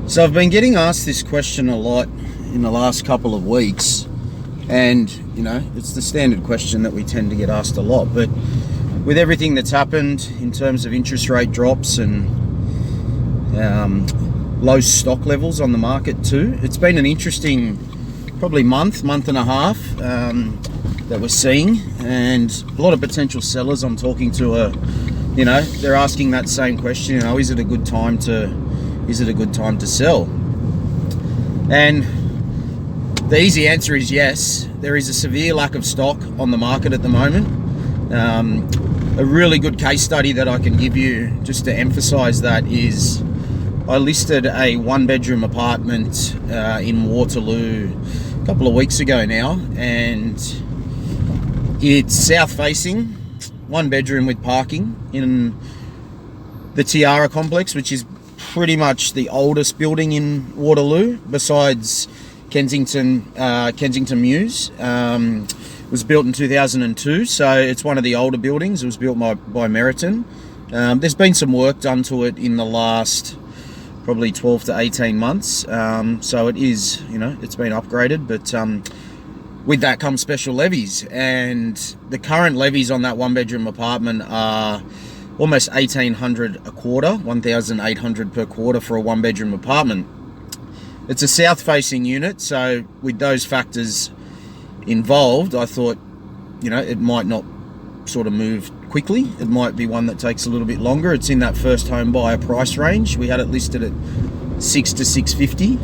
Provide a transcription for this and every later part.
So I've been getting asked this question a lot in the last couple of weeks, and you know, it's the standard question that we tend to get asked a lot, but with everything that's happened in terms of interest rate drops and low stock levels on the market too, it's been an interesting probably month and a half that we're seeing, and a lot of potential sellers I'm talking to are, you know, they're asking that same question, you know, is it a good time to sell? And the easy answer is yes. There is a severe lack of stock on the market at the moment. A really good case study that I can give you just to emphasize that is I listed a one-bedroom apartment in Waterloo a couple of weeks ago now, and it's south-facing, one bedroom with parking in the Tiara complex, which is pretty much the oldest building in Waterloo besides Kensington Mews. Was built in 2002, so it's one of the older buildings. It was built by Meriton. There's been some work done to it in the last probably 12 to 18 months, so it is, you know, it's been upgraded, but with that comes special levies, and the current levies on that one bedroom apartment are almost $1,800 a quarter, $1,800 per quarter for a one bedroom apartment. It's a south facing unit, so with those factors involved, I thought, you know, it might not sort of move quickly. It might be one that takes a little bit longer. It's in that first home buyer price range. We had it listed at $6 to $650,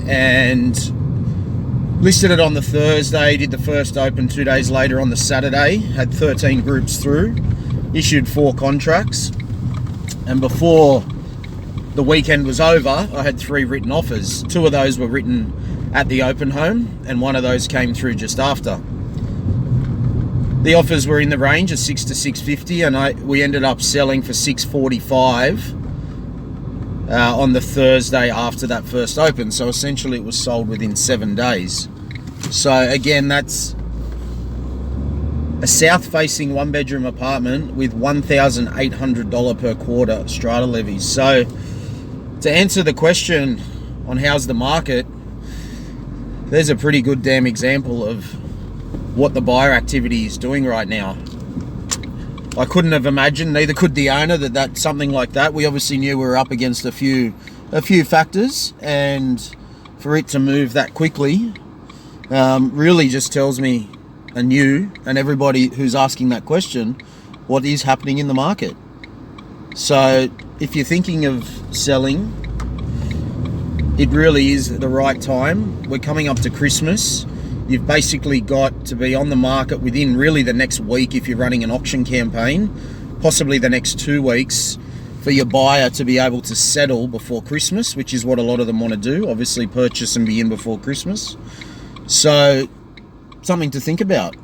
and listed it on the Thursday, did the first open 2 days later on the Saturday, had 13 groups through, issued 4 contracts, and before the weekend was over, I had 3 written offers. 2 of those were written at the open home, and 1 of those came through just after. The offers were in the range of $6 to $650, and we ended up selling for $645 on the Thursday after that first open. So essentially it was sold within 7 days. So again, that's a south-facing one-bedroom apartment with $1,800 per quarter strata levies. So to answer the question on how's the market, there's a pretty good damn example of what the buyer activity is doing right now. I couldn't have imagined, neither could the owner, that something like that. We obviously knew we were up against a few factors, and for it to move that quickly really just tells me anew, and everybody who's asking that question, what is happening in the market. So if you're thinking of selling, it really is the right time. We're coming up to Christmas. You've basically got to be on the market within really the next week if you're running an auction campaign, possibly the next 2 weeks, for your buyer to be able to settle before Christmas, which is what a lot of them want to do, obviously purchase and be in before Christmas. So something to think about.